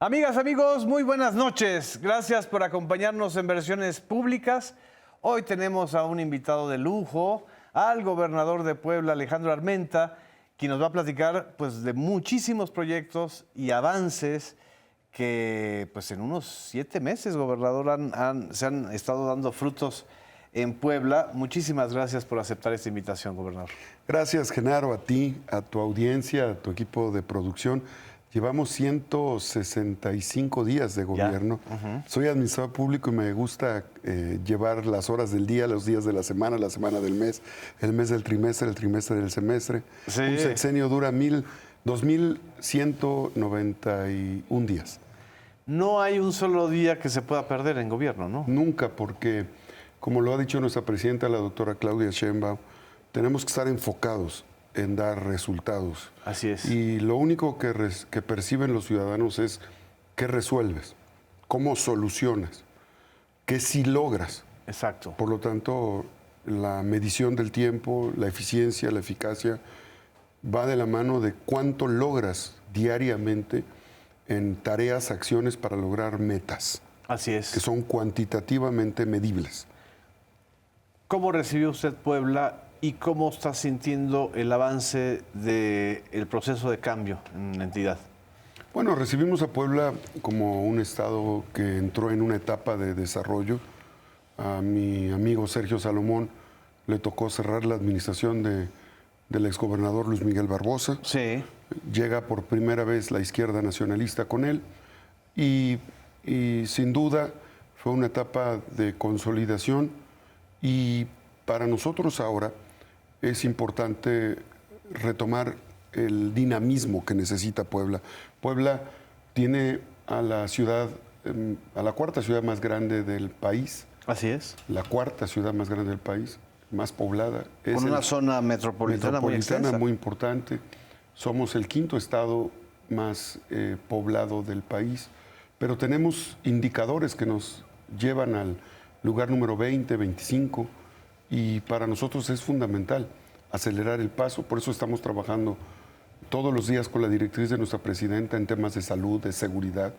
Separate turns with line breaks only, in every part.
Amigas, amigos, muy buenas noches. Gracias por acompañarnos en Versiones Públicas. Hoy tenemos a un invitado de lujo, al gobernador de Puebla, Alejandro Armenta, quien nos va a platicar pues, de muchísimos proyectos y avances que pues, en unos 7 meses, gobernador, se han estado dando frutos en Puebla. Muchísimas gracias por aceptar esta invitación, gobernador.
Gracias, Genaro, a ti, a tu audiencia, a tu equipo de producción. Llevamos 165 días de gobierno. Soy administrador público y me gusta llevar las horas del día, los días de la semana del mes, el mes del trimestre, el trimestre del semestre.
Sí.
Un sexenio dura 2.191 días.
No hay un solo día que se pueda perder en gobierno, ¿no?
Nunca, porque, como lo ha dicho nuestra presidenta, la doctora Claudia Sheinbaum, tenemos que estar enfocados en dar resultados.
Así es.
Y lo único que perciben los ciudadanos es qué resuelves, cómo solucionas, qué sí logras.
Exacto.
Por lo tanto, la medición del tiempo, la eficiencia, la eficacia, va de la mano de cuánto logras diariamente en tareas, acciones para lograr metas.
Así es.
Que son cuantitativamente medibles.
¿Cómo recibió usted Puebla y cómo está sintiendo el avance del proceso de cambio en la entidad?
Bueno, recibimos a Puebla como un estado que entró en una etapa de desarrollo. A mi amigo Sergio Salomón le tocó cerrar la administración del exgobernador Luis Miguel Barbosa.
Sí.
Llega por primera vez la izquierda nacionalista con él y sin duda fue una etapa de consolidación y para nosotros ahora es importante retomar el dinamismo que necesita Puebla. Puebla tiene a la ciudad, a la cuarta ciudad más grande del país.
Así es.
La cuarta ciudad más grande del país, más poblada.
Con una zona metropolitana muy extensa.
Muy importante. Somos el quinto estado más poblado del país, pero tenemos indicadores que nos llevan al lugar número 20, 25, y para nosotros es fundamental acelerar el paso. Por eso estamos trabajando todos los días con la directriz de nuestra presidenta en temas de salud, de seguridad,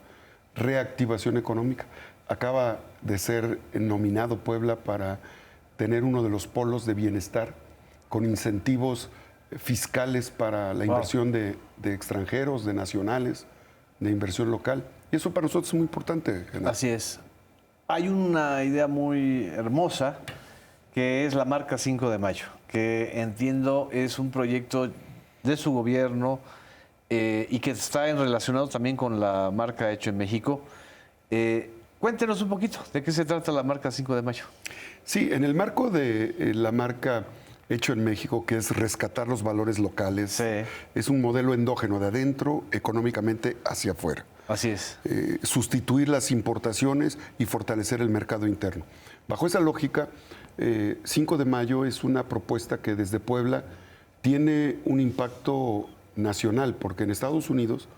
reactivación económica. Acaba de ser nominado Puebla para tener uno de los polos de bienestar con incentivos fiscales para la inversión de extranjeros, de nacionales, de inversión local. Y eso para nosotros es muy importante, Genaro.
Así es. Hay una idea muy hermosa que es la marca 5 de mayo, que entiendo es un proyecto de su gobierno y que está relacionado también con la marca Hecho en México. Cuéntenos un poquito de qué se trata la marca 5 de mayo.
Sí, en el marco de la marca Hecho en México, que es rescatar los valores locales,
Sí.
Es un modelo endógeno de adentro, económicamente hacia afuera.
Así es.
Sustituir las importaciones y fortalecer el mercado interno. Bajo esa lógica, 5 de mayo es una propuesta que desde Puebla tiene un impacto nacional, porque en Estados Unidos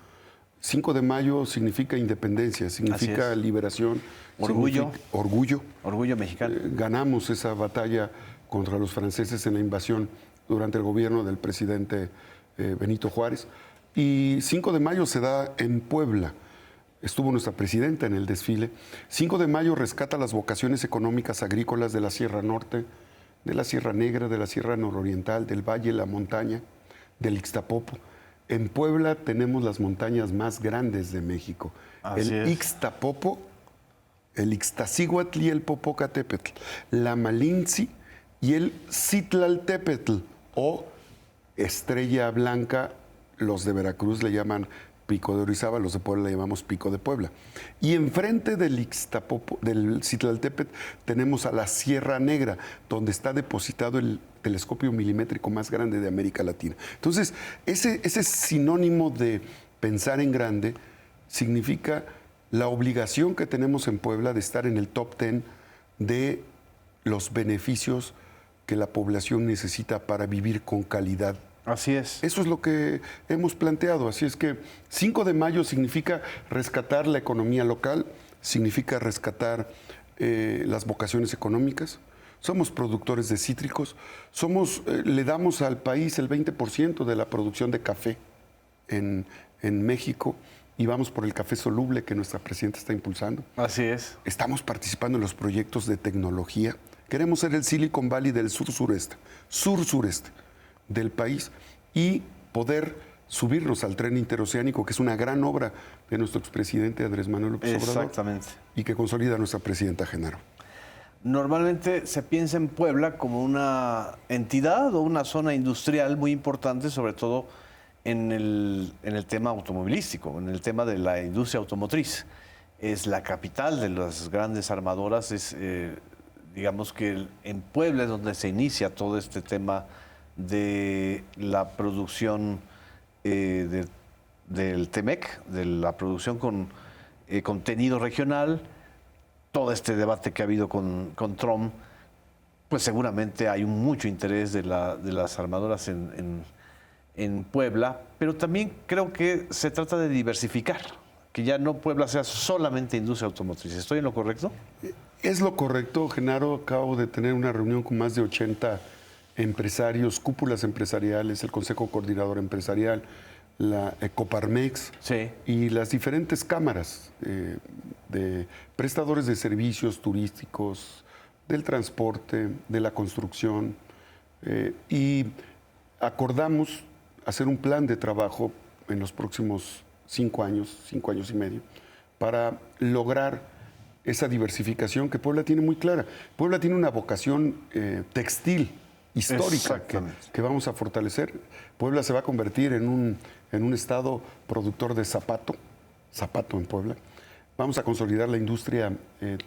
5 de mayo significa independencia, significa liberación,
orgullo.
Orgullo.
Orgullo mexicano.
Ganamos esa batalla contra los franceses en la invasión durante el gobierno del presidente Benito Juárez. Y 5 de mayo se da en Puebla. Estuvo nuestra presidenta en el desfile. 5 de mayo rescata las vocaciones económicas agrícolas de la Sierra Norte, de la Sierra Negra, de la Sierra Nororiental, del Valle, la montaña, del Ixtapopo. En Puebla tenemos las montañas más grandes de México. El Ixtapopo, el Ixtaccíhuatl y el Popocatépetl, la Malintzí y el Citlaltépetl, o Estrella Blanca. Los de Veracruz le llaman Pico de Orizaba, los de Puebla le llamamos Pico de Puebla. Y enfrente del Ixtapopo, del Citlaltépetl, tenemos a la Sierra Negra, donde está depositado el telescopio milimétrico más grande de América Latina. Entonces, ese sinónimo de pensar en grande significa la obligación que tenemos en Puebla de estar en el top 10 de los beneficios que la población necesita para vivir con calidad.
Así es.
Eso es lo que hemos planteado. Así es que 5 de mayo significa rescatar la economía local, significa rescatar las vocaciones económicas. Somos productores de cítricos, le damos al país el 20% de la producción de café en México. y vamos por el café soluble que nuestra presidenta está impulsando.
Así es.
Estamos participando en los proyectos de tecnología. Queremos ser el Silicon Valley del sur-sureste del país y poder subirnos al tren interoceánico, que es una gran obra de nuestro expresidente Andrés Manuel López Obrador.
Exactamente.
Y que consolida a nuestra presidenta Genaro.
Normalmente se piensa en Puebla como una entidad o una zona industrial muy importante, sobre todo en el tema automovilístico, en el tema de la industria automotriz. Es la capital de las grandes armadoras, digamos que en Puebla es donde se inicia todo este tema de la producción del TEMEC, de la producción con contenido regional. Todo este debate que ha habido con Trump, pues seguramente hay mucho interés de las armadoras en Puebla, pero también creo que se trata de diversificar, que ya no Puebla sea solamente industria automotriz. ¿Estoy en lo correcto?
Es lo correcto, Genaro. Acabo de tener una reunión con más de 80 empresarios, cúpulas empresariales, el Consejo Coordinador Empresarial, la Coparmex
Sí.
y las diferentes cámaras de prestadores de servicios turísticos, del transporte, de la construcción, y acordamos hacer un plan de trabajo en los próximos 5 años y medio, para lograr esa diversificación que Puebla tiene muy clara. Puebla tiene una vocación textil histórica que vamos a fortalecer. Puebla se va a convertir en un estado productor de zapato en Puebla. Vamos a consolidar la industria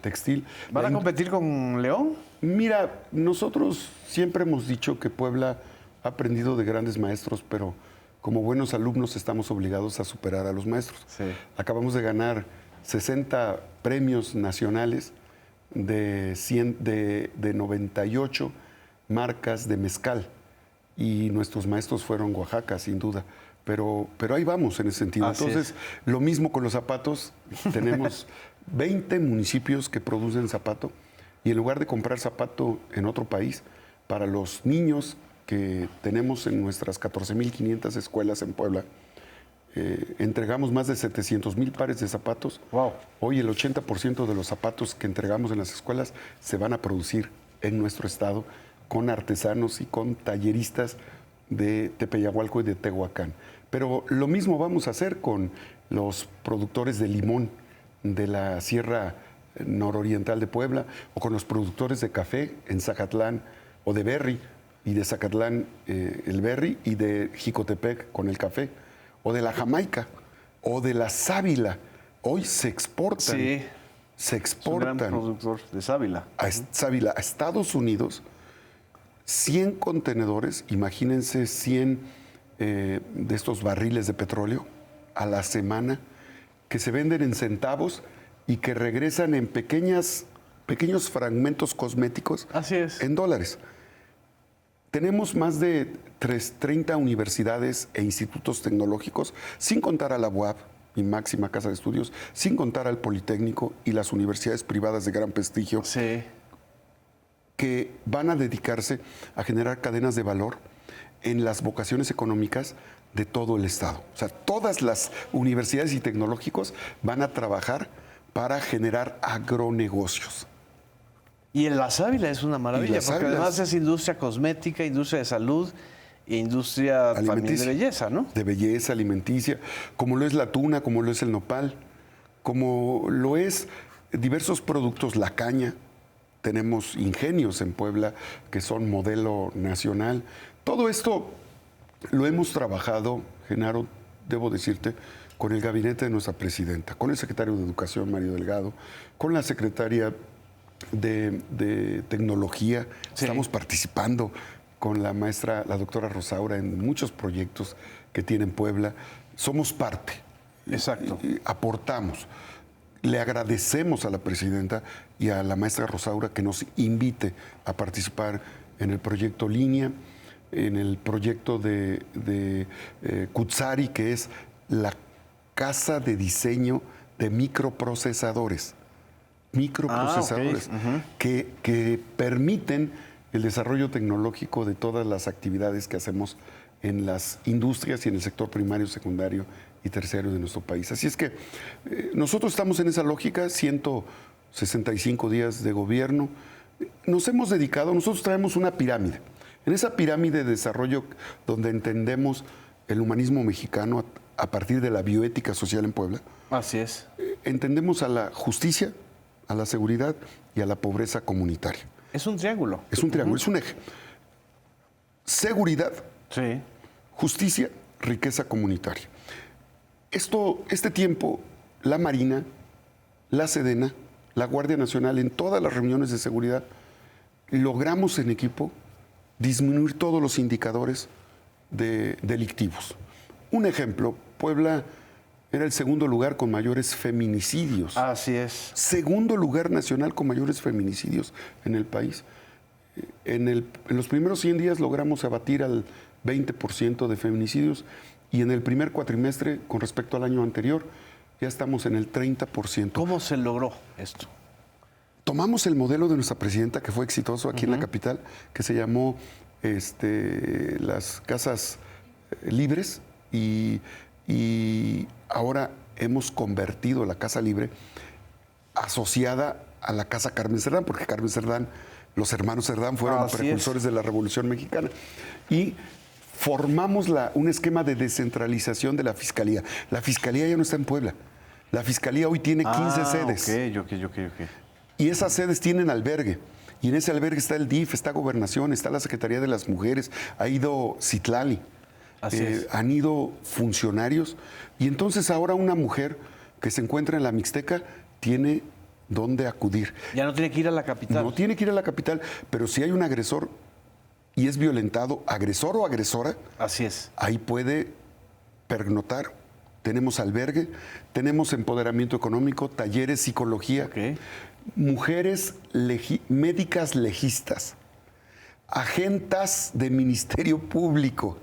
textil.
¿Van a competir con León?
Mira, nosotros siempre hemos dicho que Puebla ha aprendido de grandes maestros, pero como buenos alumnos estamos obligados a superar a los maestros.
Sí.
Acabamos de ganar 60 premios nacionales de 98 marcas de mezcal, y nuestros maestros fueron Oaxaca, sin duda. Pero ahí vamos en ese sentido.
Así
Entonces, lo mismo con los zapatos. Tenemos 20 municipios que producen zapato, y en lugar de comprar zapato en otro país, para los niños que tenemos en nuestras 14,500 escuelas en Puebla, entregamos más de 700,000 pares de zapatos.
Wow.
Hoy el 80% de los zapatos que entregamos en las escuelas se van a producir en nuestro estado, con artesanos y con talleristas de Tepeyahualco y de Tehuacán. Pero lo mismo vamos a hacer con los productores de limón de la Sierra Nororiental de Puebla, o con los productores de café en Zacatlán, o de berry, y de Zacatlán el berry, y de Jicotepec con el café, o de la Jamaica, o de la sábila. Hoy se exportan.
Sí.
Se exportan.
Es un gran productor de sábila.
Sábila a Estados Unidos, 100 contenedores, imagínense 100 de estos barriles de petróleo a la semana, que se venden en centavos y que regresan en pequeños fragmentos cosméticos.
Así es.
En dólares. Tenemos más de 30 universidades e institutos tecnológicos, sin contar a la UAP, mi máxima casa de estudios, sin contar al Politécnico y las universidades privadas de gran prestigio,
Sí.
que van a dedicarse a generar cadenas de valor en las vocaciones económicas de todo el estado. O sea, todas las universidades y tecnológicos van a trabajar para generar agronegocios.
Y en la sábila es una maravilla,
Y la
porque
sábila
además es industria cosmética, industria de salud e industria también de belleza, ¿no?
De belleza alimenticia, como lo es la tuna, como lo es el nopal, como lo es diversos productos, la caña. Tenemos ingenios en Puebla que son modelo nacional. Todo esto lo hemos trabajado, Genaro, debo decirte, con el gabinete de nuestra presidenta, con el secretario de Educación, Mario Delgado, con la secretaria de Tecnología.
Sí.
Estamos participando con la maestra, la doctora Rosaura, en muchos proyectos que tiene en Puebla. Somos parte.
Exacto.
Aportamos. Le agradecemos a la presidenta y a la maestra Rosaura que nos invite a participar en el proyecto Línea, en el proyecto de Kutsari, que es la casa de diseño de microprocesadores. Microprocesadores que permiten el desarrollo tecnológico de todas las actividades que hacemos en las industrias y en el sector primario, secundario y terciario de nuestro país. Así es que nosotros estamos en esa lógica, 165 días de gobierno. Nos hemos dedicado, nosotros traemos una pirámide. En esa pirámide de desarrollo donde entendemos el humanismo mexicano a partir de la bioética social en Puebla,
Así es.
entendemos a la justicia, a la seguridad y a la pobreza comunitaria.
Es un triángulo.
Es un triángulo, es un eje. Seguridad,
Sí.
justicia, riqueza comunitaria. Este tiempo, la Marina, la Sedena, la Guardia Nacional, en todas las reuniones de seguridad, logramos en equipo disminuir todos los indicadores delictivos. Un ejemplo, Puebla era el segundo lugar con mayores feminicidios.
Así es.
Segundo lugar nacional con mayores feminicidios en el país. En los primeros 100 días logramos abatir al 20% de feminicidios y en el primer cuatrimestre, con respecto al año anterior, ya estamos en el 30%.
¿Cómo se logró esto?
Tomamos el modelo de nuestra presidenta, que fue exitoso aquí en la capital, que se llamó las casas libres, y ahora hemos convertido la Casa Libre asociada a la Casa Carmen Cerdán, porque Carmen Cerdán, los hermanos Cerdán fueron
Así
precursores de la Revolución Mexicana. Y formamos un esquema de descentralización de la Fiscalía. La Fiscalía ya no está en Puebla. La Fiscalía hoy tiene 15 sedes.
Ok.
Y esas sedes tienen albergue. Y en ese albergue está el DIF, está Gobernación, está la Secretaría de las Mujeres, ha ido Citlali.
Así es.
Han ido funcionarios. Y entonces ahora una mujer que se encuentra en la Mixteca tiene dónde acudir.
Ya no tiene que ir a la capital.
No tiene que ir a la capital, pero si hay un agresor y es violentado, agresor o agresora,
Así es.
ahí puede pernoctar. Tenemos albergue, tenemos empoderamiento económico, talleres, psicología,
Ok.
mujeres médicas legistas, agentas de Ministerio Público,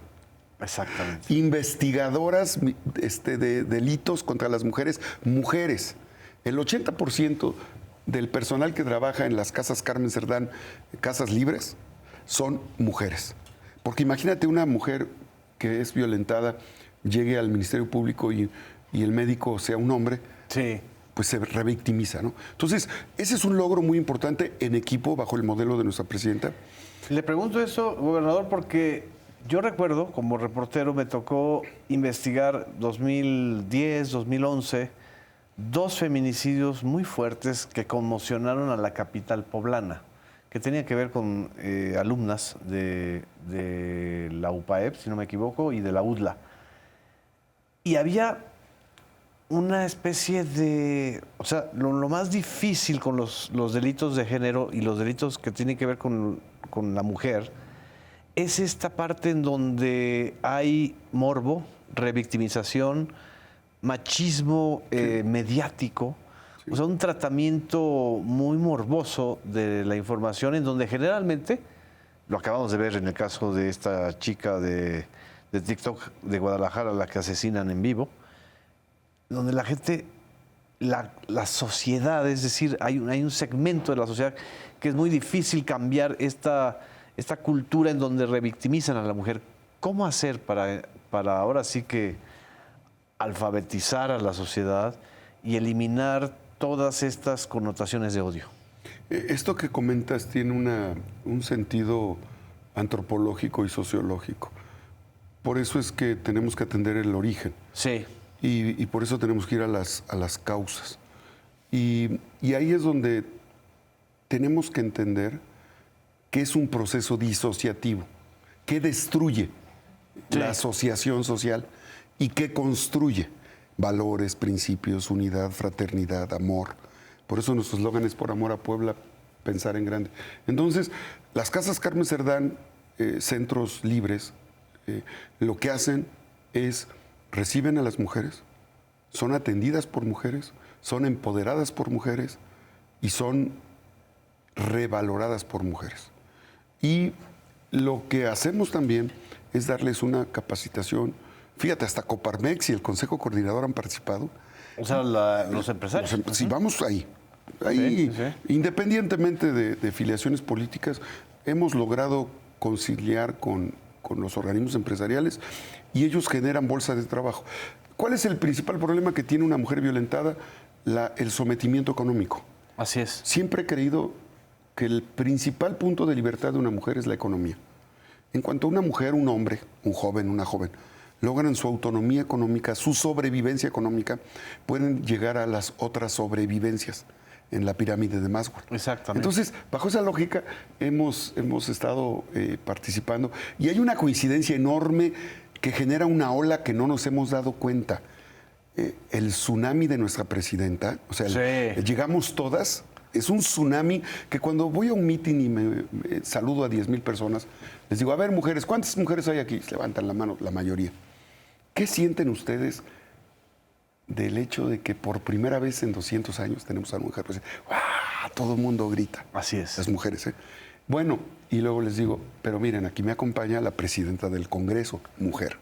Exactamente.
investigadoras de delitos contra las mujeres, mujeres. El 80% del personal que trabaja en las casas Carmen Cerdán, casas libres, son mujeres. Porque imagínate una mujer que es violentada, llegue al Ministerio Público y el médico sea un hombre,
Sí.
pues se revictimiza, ¿no? Entonces, ese es un logro muy importante en equipo bajo el modelo de nuestra presidenta.
Le pregunto eso, gobernador, porque yo recuerdo, como reportero, me tocó investigar 2010, 2011, 2 feminicidios muy fuertes que conmocionaron a la capital poblana, que tenían que ver con alumnas de la UPAEP, si no me equivoco, y de la UDLA. Y había una especie de... O sea, lo más difícil con los delitos de género y los delitos que tienen que ver con la mujer es esta parte en donde hay morbo, revictimización, machismo mediático, o sea, un tratamiento muy morboso de la información en donde generalmente, lo acabamos de ver en el caso de esta chica de TikTok de Guadalajara, la que asesinan en vivo, donde la gente, la sociedad, es decir, hay un segmento de la sociedad que es muy difícil cambiar esta cultura en donde revictimizan a la mujer. ¿Cómo hacer para ahora sí que alfabetizar a la sociedad y eliminar todas estas connotaciones de odio?
Esto que comentas tiene un sentido antropológico y sociológico. Por eso es que tenemos que atender el origen.
Sí.
Y por eso tenemos que ir a las causas. Y ahí es donde tenemos que entender que es un proceso disociativo, que destruye la asociación social y que construye valores, principios, unidad, fraternidad, amor. Por eso nuestro eslogan es por amor a Puebla, pensar en grande. Entonces, las casas Carmen Cerdán, centros libres, lo que hacen es reciben a las mujeres, son atendidas por mujeres, son empoderadas por mujeres y son revaloradas por mujeres. Y lo que hacemos también es darles una capacitación. Fíjate, hasta Coparmex y el Consejo Coordinador han participado.
O sea, los empresarios.
Sí, vamos ahí.
Sí.
Independientemente de filiaciones políticas, hemos logrado conciliar con los organismos empresariales y ellos generan bolsas de trabajo. ¿Cuál es el principal problema que tiene una mujer violentada? El sometimiento económico.
Así es.
Siempre he creído que el principal punto de libertad de una mujer es la economía. En cuanto una mujer, un hombre, un joven, una joven, logran su autonomía económica, su sobrevivencia económica, pueden llegar a las otras sobrevivencias en la pirámide de Maslow.
Exactamente.
Entonces, bajo esa lógica, hemos estado participando y hay una coincidencia enorme que genera una ola que no nos hemos dado cuenta. El tsunami de nuestra presidenta, o sea,
Sí.
llegamos todas, es un tsunami que cuando voy a un meeting y me saludo a 10,000 personas, les digo, a ver, mujeres, ¿cuántas mujeres hay aquí? Levantan la mano, la mayoría. ¿Qué sienten ustedes del hecho de que por primera vez en 200 años tenemos a una mujer? Pues, ¡guau! Todo el mundo grita.
Así es.
Las mujeres, ¿eh? Bueno, y luego les digo, pero miren, aquí me acompaña la presidenta del Congreso, mujer.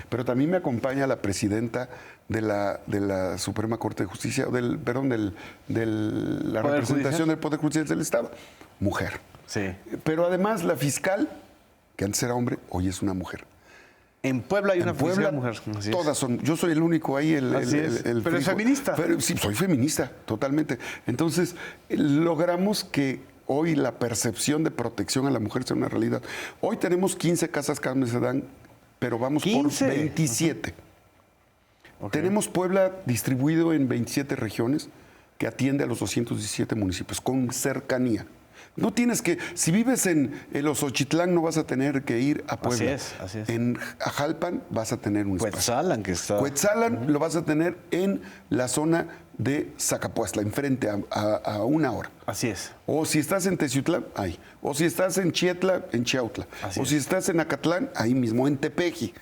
Pero también me acompaña la presidenta de la Suprema Corte de Justicia, de la representación
Judicial.
del Poder Judicial del Estado, mujer.
Sí.
Pero además la fiscal, que antes era hombre, hoy es una mujer.
En Puebla hay una
En Puebla,
fiscal mujer. Así es.
todas son. Yo soy el único ahí.
Así es. Pero es feminista.
Pero, sí, soy feminista, totalmente. Entonces, logramos que hoy la percepción de protección a la mujer sea una realidad. Hoy tenemos 15 casas Carmen Cerdán, pero vamos
15.
por 27.
Ok.
Tenemos Puebla distribuido en 27 regiones que atiende a los 217 municipios con cercanía. No tienes que, si vives en el Osochitlán no vas a tener que ir a Puebla.
Así es.
En Ajalpan vas a tener un espacio.
Cuetzalan, que está...
Cuetzalan lo vas a tener en la zona de Zacapuastla, enfrente a 1 hora.
Así es.
O si estás en Teciutlán, ahí. O si estás en Chietla, en Chiautla.
Así
O
es.
si estás en Acatlán, ahí mismo, en Tepeji.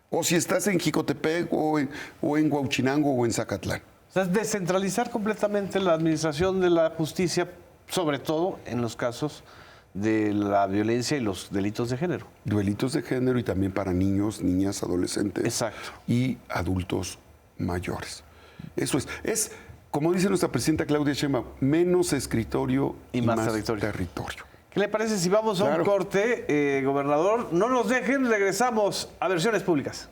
O si estás en Jicotepec o en Huauchinango o en Zacatlán.
O sea, es descentralizar completamente la administración de la justicia, sobre todo en los casos de la violencia y los delitos de género.
Delitos de género y también para niños, niñas, adolescentes.
Exacto.
Y adultos mayores. Eso es. Es, como dice nuestra presidenta Claudia Sheinbaum, menos escritorio
Y más territorio. ¿Qué le parece si vamos a un
Claro.
corte, gobernador? No nos dejen, regresamos a Versiones Públicas.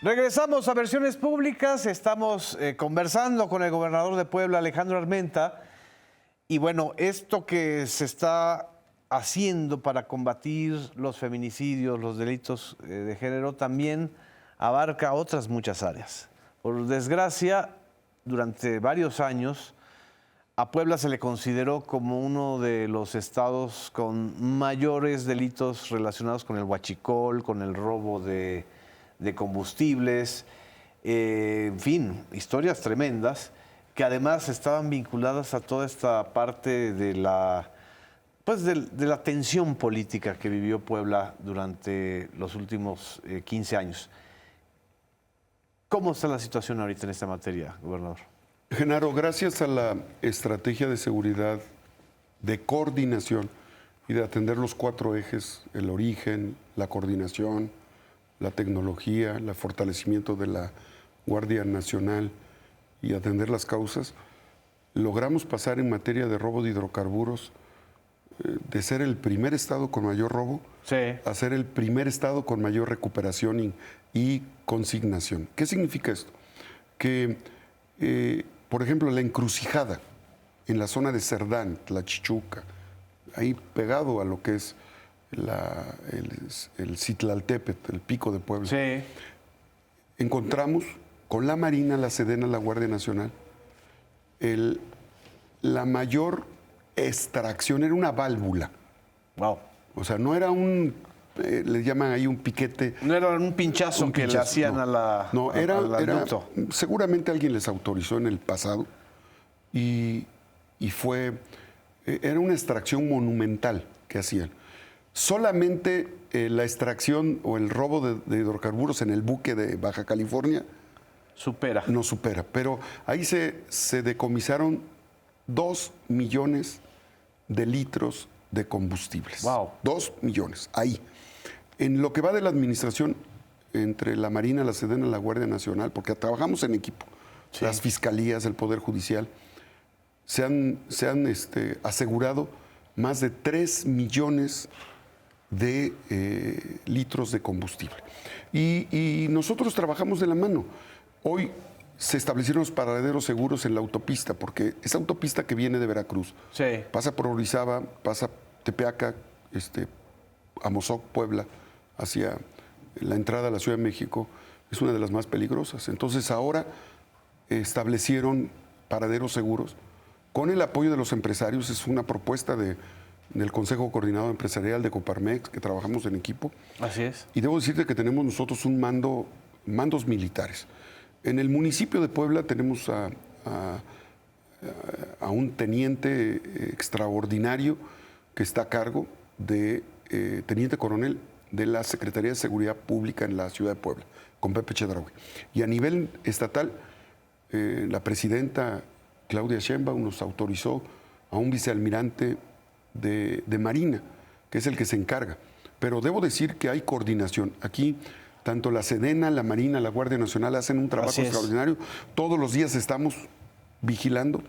Regresamos a Versiones Públicas. Estamos conversando con el gobernador de Puebla, Alejandro Armenta. Y bueno, esto que se está haciendo para combatir los feminicidios, los delitos de género, también abarca otras muchas áreas. Por desgracia, durante varios años, a Puebla se le consideró como uno de los estados con mayores delitos relacionados con el huachicol, con el robo de combustibles, en fin, historias tremendas que además estaban vinculadas a toda esta parte de la tensión política que vivió Puebla durante los últimos 15 años. ¿Cómo está la situación ahorita en esta materia, gobernador?
Genaro, gracias a la estrategia de seguridad, de coordinación y de atender los 4 ejes, el origen, la coordinación, la tecnología, el fortalecimiento de la Guardia Nacional y atender las causas, logramos pasar en materia de robo de hidrocarburos de ser el primer estado con mayor robo
Sí.
a ser el primer estado con mayor recuperación y consignación. ¿Qué significa esto? Que, por ejemplo, la encrucijada en la zona de Cerdán, Tlachichuca, ahí pegado a lo que es el Citlaltépetl, el pico de Puebla,
Sí.
encontramos con la Marina, la Sedena, la Guardia Nacional, la mayor extracción, era una válvula.
Wow.
O sea, no era le llaman ahí un piquete.
No era un pinchazo
un
que le
pinchazo,
hacían
no.
a la
No,
a-
era,
al
era-
ducto.
seguramente alguien les autorizó en el pasado y era una extracción monumental que hacían. Solamente la extracción o el robo de hidrocarburos en el buque de Baja California
Supera.
no supera, pero ahí se decomisaron 2 millones de litros de combustibles.
Wow.
2 millones, ahí. En lo que va de la administración, entre la Marina, la Sedena, la Guardia Nacional, porque trabajamos en equipo, las fiscalías, el Poder Judicial, se han asegurado más de 3 millones de litros de combustible. Y nosotros trabajamos de la mano. Hoy se establecieron los paraderos seguros en la autopista, porque esa autopista que viene de Veracruz pasa por Orizaba, pasa Tepeaca, Amozoc, Puebla, hacia la entrada a la Ciudad de México, es una de las más peligrosas. Entonces ahora establecieron paraderos seguros con el apoyo de los empresarios. Es una propuesta del Consejo Coordinado Empresarial de Coparmex, que trabajamos en equipo.
Así es.
Y debo decirte que tenemos nosotros mandos militares. En el municipio de Puebla tenemos a un teniente extraordinario que está a cargo de teniente coronel de la Secretaría de Seguridad Pública en la ciudad de Puebla, con Pepe Chedraui. Y a nivel estatal, la presidenta Claudia Sheinbaum nos autorizó a un vicealmirante de Marina, que es el que se encarga. Pero debo decir que hay coordinación. Aquí, tanto la Sedena, la Marina, la Guardia Nacional hacen un trabajo extraordinario. Todos los días estamos vigilando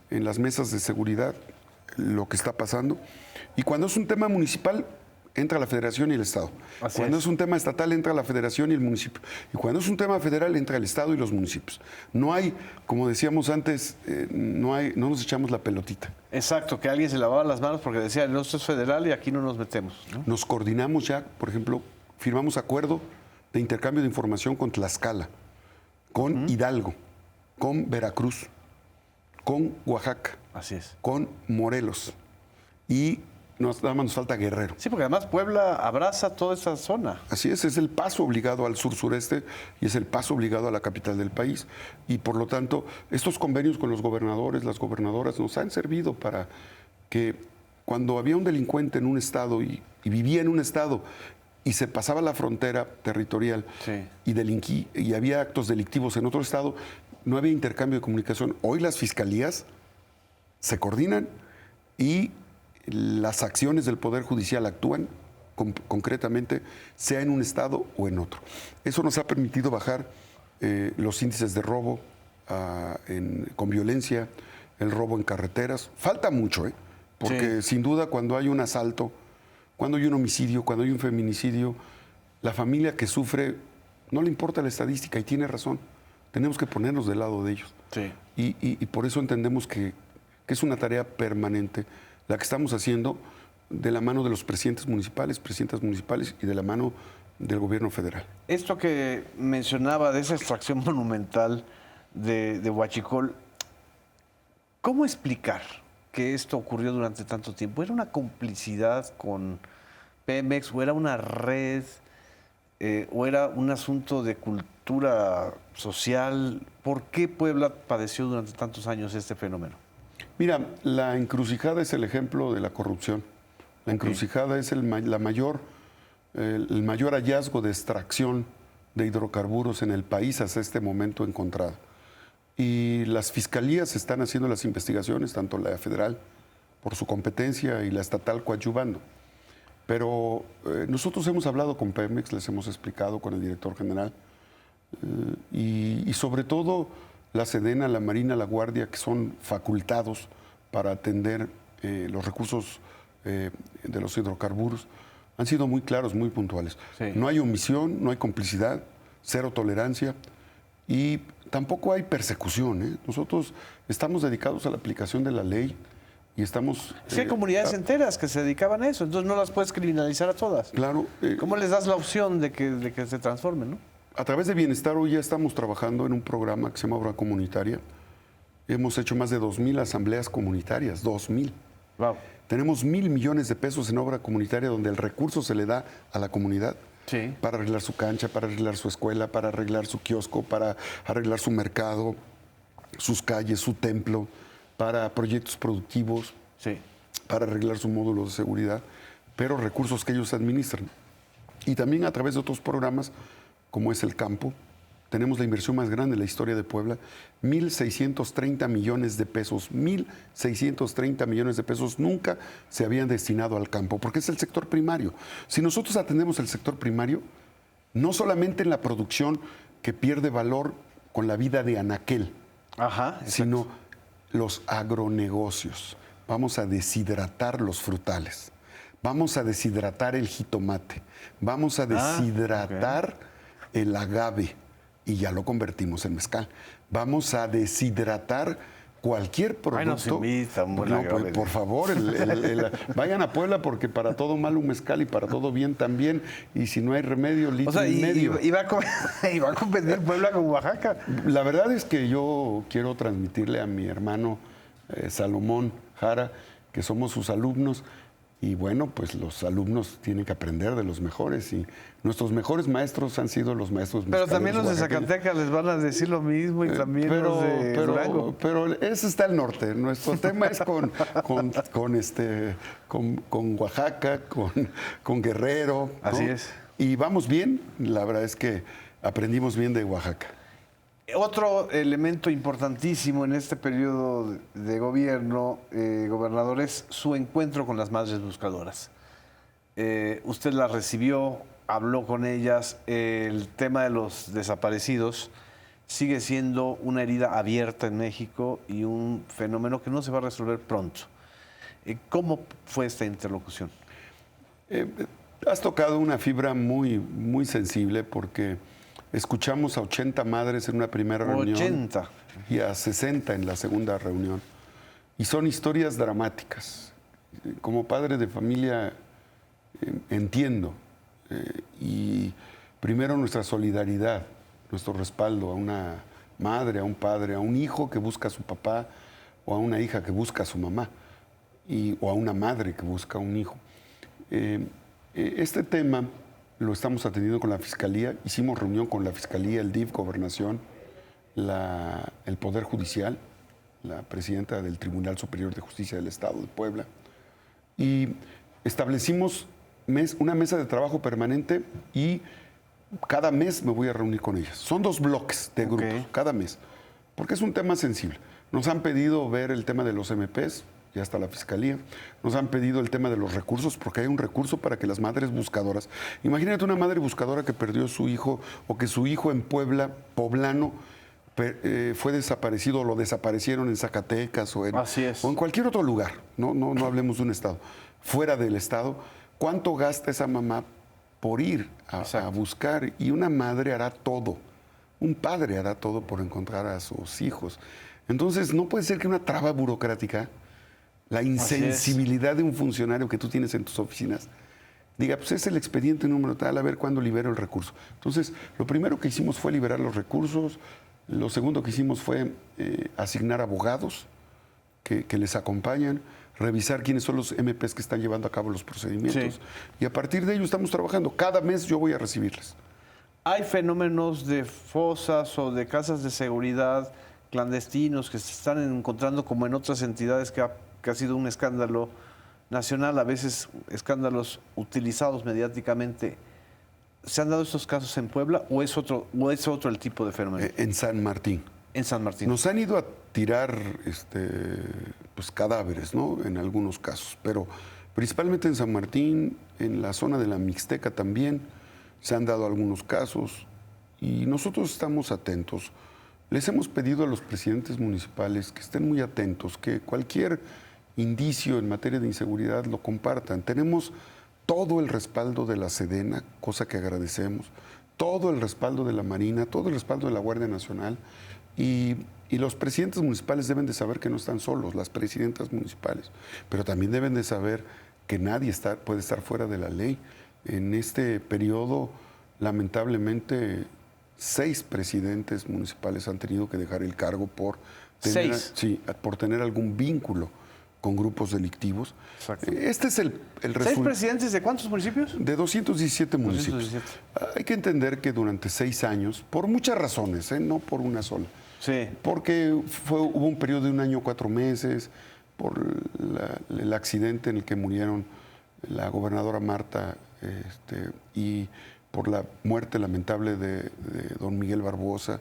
en las mesas de seguridad lo que está pasando. Y cuando es un tema municipal, entra la Federación y el Estado. Cuando es un tema estatal, entra la Federación y el municipio. Y cuando es un tema federal, entra el Estado y los municipios. No hay, como decíamos antes, no nos echamos la pelotita.
Exacto, que alguien se lavaba las manos porque decía, no, esto es federal y aquí no nos metemos, ¿no?
Nos coordinamos ya, por ejemplo, firmamos acuerdo de intercambio de información con Tlaxcala, con Hidalgo, con Veracruz, con Oaxaca, con Morelos y nada más nos falta Guerrero.
Sí, porque además Puebla abraza toda esa zona.
Así es el paso obligado al sur-sureste y es el paso obligado a la capital del país. Y por lo tanto, estos convenios con los gobernadores, las gobernadoras, nos han servido para que cuando había un delincuente en un estado y vivía en un estado y se pasaba la frontera territorial y había actos delictivos en otro estado, no había intercambio de comunicación. Hoy las fiscalías se coordinan y las acciones del Poder Judicial actúan concretamente, sea en un estado o en otro. Eso nos ha permitido bajar los índices de robo con violencia, el robo en carreteras. Falta mucho, porque sin duda cuando hay un asalto, cuando hay un homicidio, cuando hay un feminicidio, la familia que sufre no le importa la estadística y tiene razón. Tenemos que ponernos del lado de ellos. Y por eso entendemos que es una tarea permanente la que estamos haciendo de la mano de los presidentes municipales, presidentas municipales y de la mano del gobierno federal.
Esto que mencionaba de esa extracción monumental de Huachicol, ¿cómo explicar que esto ocurrió durante tanto tiempo? ¿Era una complicidad con Pemex o era una red o era un asunto de cultura social? ¿Por qué Puebla padeció durante tantos años este fenómeno?
Mira, la encrucijada es el ejemplo de la corrupción. La encrucijada es el mayor hallazgo de extracción de hidrocarburos en el país hasta este momento encontrado. Y las fiscalías están haciendo las investigaciones, tanto la federal por su competencia y la estatal coadyuvando. Pero nosotros hemos hablado con Pemex, les hemos explicado con el director general y sobre todo la Sedena, la Marina, la Guardia, que son facultados para atender los recursos de los hidrocarburos, han sido muy claros, muy puntuales. No hay omisión, no hay complicidad, cero tolerancia y tampoco hay persecución. Nosotros estamos dedicados a la aplicación de la ley y estamos...
Es que hay comunidades enteras que se dedicaban a eso, entonces no las puedes criminalizar a todas.
Claro.
¿Cómo les das la opción de que se transformen, no?
A través de Bienestar hoy ya estamos trabajando en un programa que se llama Obra Comunitaria. Hemos hecho más de 2,000 asambleas comunitarias, 2,000.
Wow.
Tenemos 1,000 millones de pesos en obra comunitaria donde el recurso se le da a la comunidad para arreglar su cancha, para arreglar su escuela, para arreglar su kiosco, para arreglar su mercado, sus calles, su templo, para proyectos productivos, para arreglar su módulo de seguridad, pero recursos que ellos administran. Y también a través de otros programas como es el campo, tenemos la inversión más grande en la historia de Puebla, 1,630 millones de pesos. 1,630 millones de pesos nunca se habían destinado al campo, porque es el sector primario. Si nosotros atendemos el sector primario, no solamente en la producción que pierde valor con la vida de anaquel,
Ajá, exacto.
sino los agronegocios. Vamos a deshidratar los frutales, vamos a deshidratar el jitomate, vamos a deshidratar el agave y ya lo convertimos en mezcal. Vamos a deshidratar cualquier producto.
Ay, nos invitan, buen
No,
agave.
por favor, vayan a Puebla porque para todo mal un mezcal y para todo bien también. Y si no hay remedio, litro
O sea,
y medio.
y va a competir Puebla con Oaxaca.
La verdad es que yo quiero transmitirle a mi hermano Salomón Jara que somos sus alumnos. Y bueno, pues los alumnos tienen que aprender de los mejores y nuestros mejores maestros han sido los maestros
Pero
mezcaleros
también los de
oaxaqueños.
Zacatecas les van a decir lo mismo y también los de Durango.
pero ese está el norte. Nuestro tema es con Oaxaca, con Guerrero. ¿no?
Así es.
Y vamos bien. La verdad es que aprendimos bien de Oaxaca.
Otro elemento importantísimo en este periodo de gobierno, gobernador, es su encuentro con las madres buscadoras. Usted las recibió, habló con ellas. El tema de los desaparecidos sigue siendo una herida abierta en México y un fenómeno que no se va a resolver pronto. ¿Cómo fue esta interlocución?
Has tocado una fibra muy, muy sensible porque escuchamos a 80 madres en una primera reunión
80.
y a 60 en la segunda reunión. Y son historias dramáticas. Como padre de familia entiendo. Y primero nuestra solidaridad, nuestro respaldo a una madre, a un padre, a un hijo que busca a su papá o a una hija que busca a su mamá o a una madre que busca a un hijo. Este tema lo estamos atendiendo con la Fiscalía. Hicimos reunión con la Fiscalía, el DIF, Gobernación, el Poder Judicial, la presidenta del Tribunal Superior de Justicia del Estado de Puebla. Y establecimos una mesa de trabajo permanente y cada mes me voy a reunir con ellas. Son 2 bloques de grupos, cada mes, porque es un tema sensible. Nos han pedido ver el tema de los MPs, ya está la Fiscalía. Nos han pedido el tema de los recursos, porque hay un recurso para que las madres buscadoras... Imagínate una madre buscadora que perdió su hijo o que su hijo en Puebla, poblano, fue desaparecido o lo desaparecieron en Zacatecas o en cualquier otro lugar. No hablemos de un estado. Fuera del estado, ¿cuánto gasta esa mamá por ir a buscar? Y una madre hará todo. Un padre hará todo por encontrar a sus hijos. Entonces, no puede ser que una traba burocrática, la insensibilidad de un funcionario que tú tienes en tus oficinas, diga, pues es el expediente número tal, a ver cuándo libero el recurso. Entonces, lo primero que hicimos fue liberar los recursos. Lo segundo que hicimos fue asignar abogados que les acompañan, revisar quiénes son los MPs que están llevando a cabo los procedimientos. Sí. Y a partir de ello estamos trabajando. Cada mes yo voy a recibirles.
¿Hay fenómenos de fosas o de casas de seguridad clandestinos que se están encontrando como en otras entidades que ha sido un escándalo nacional, a veces escándalos utilizados mediáticamente? ¿Se han dado estos casos en Puebla o es otro el tipo de fenómeno?
En San Martín.
En San Martín.
Nos han ido a tirar pues, cadáveres, ¿no? En algunos casos, pero principalmente en San Martín, en la zona de la Mixteca también, se han dado algunos casos y nosotros estamos atentos. Les hemos pedido a los presidentes municipales que estén muy atentos, que cualquier indicio en materia de inseguridad lo compartan. Tenemos todo el respaldo de la Sedena, cosa que agradecemos, todo el respaldo de la Marina, todo el respaldo de la Guardia Nacional y los presidentes municipales deben de saber que no están solos, las presidentas municipales, pero también deben de saber que nadie puede estar fuera de la ley. En este periodo, lamentablemente, 6 presidentes municipales han tenido que dejar el cargo por tener algún vínculo con grupos delictivos.
Exacto.
Este es el resultado.
6 presidentes de ¿cuántos municipios?
De 217 municipios. 217. Hay que entender que durante 6 años, por muchas razones, no por una sola,
sí,
porque hubo un periodo de 1 año 4 meses, por el accidente en el que murieron la gobernadora Marta y por la muerte lamentable de don Miguel Barbosa.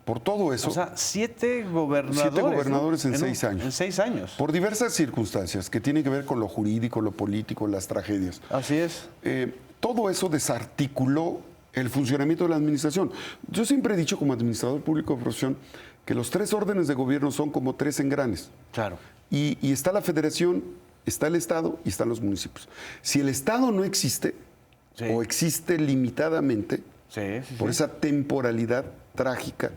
Por todo eso.
O sea, 7 gobernadores.
7 gobernadores, ¿no? en 6 años.
En 6 años.
Por diversas circunstancias que tienen que ver con lo jurídico, lo político, las tragedias.
Así es.
Todo eso desarticuló el funcionamiento de la administración. Yo siempre he dicho como administrador público de profesión que los 3 órdenes de gobierno son como 3 engranes.
Claro.
Y está la federación, está el Estado y están los municipios. Si el Estado no existe,
Sí.
o existe limitadamente,
Sí, sí,
por
sí.
esa temporalidad trágica,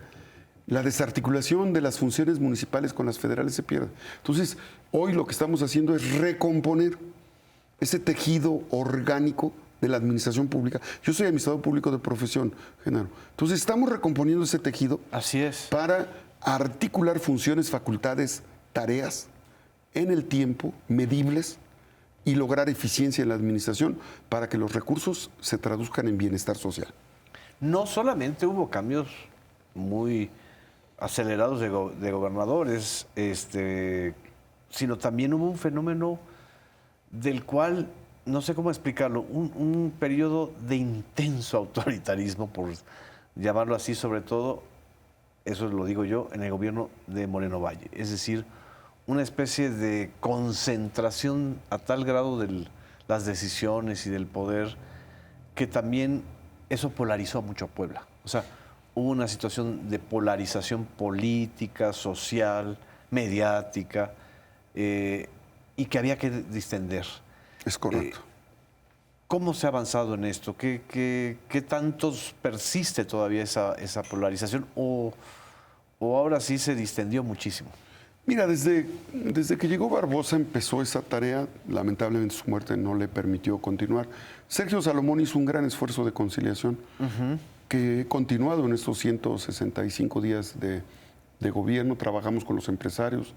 la desarticulación de las funciones municipales con las federales se pierde. Entonces, hoy lo que estamos haciendo es recomponer ese tejido orgánico de la administración pública. Yo soy administrador público de profesión, Genaro. Entonces, estamos recomponiendo ese tejido
Así es.
para articular funciones, facultades, tareas en el tiempo, medibles, y lograr eficiencia en la administración para que los recursos se traduzcan en bienestar social.
No solamente hubo cambios muy acelerados de gobernadores, sino también hubo un fenómeno del cual, no sé cómo explicarlo, un periodo de intenso autoritarismo, por llamarlo así, sobre todo, eso lo digo yo, en el gobierno de Moreno Valle. Es decir, una especie de concentración a tal grado de las decisiones y del poder que también eso polarizó mucho a Puebla. O sea, hubo una situación de polarización política, social, mediática, y que había que distender.
Es correcto.
¿Cómo se ha avanzado en esto? ¿Qué tantos persiste todavía esa polarización? ¿O ahora sí se distendió muchísimo?
Mira, desde que llegó Barbosa empezó esa tarea. Lamentablemente su muerte no le permitió continuar. Sergio Salomón hizo un gran esfuerzo de conciliación que he continuado en estos 165 días de gobierno. Trabajamos con los empresarios,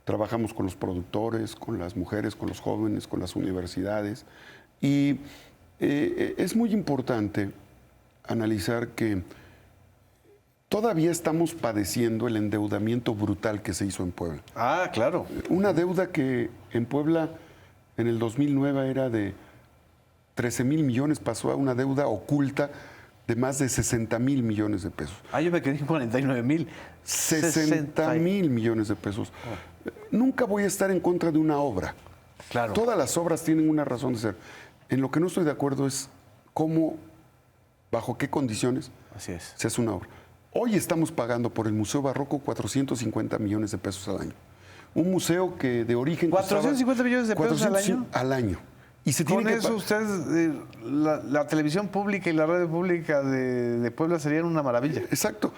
trabajamos con los productores, con las mujeres, con los jóvenes, con las universidades. Y es muy importante analizar que todavía estamos padeciendo el endeudamiento brutal que se hizo en Puebla.
Ah, claro.
Una deuda que en Puebla en el 2009 era de 13,000 millones, pasó a una deuda oculta de más de 60,000 millones de pesos.
Ah, yo me quedé en 49,000.
60,000 millones de pesos. Nunca voy a estar en contra de una obra.
Claro.
Todas las obras tienen una razón de ser. En lo que no estoy de acuerdo es cómo, bajo qué condiciones
Así es.
se hace una obra. Hoy estamos pagando por el Museo Barroco 450 millones de pesos al año. Un museo que de origen costaba
450 millones de pesos al
400
año.
al año. Y se tiene
Con
que
eso usted, la televisión pública y la radio pública de Puebla serían una maravilla.
Exacto.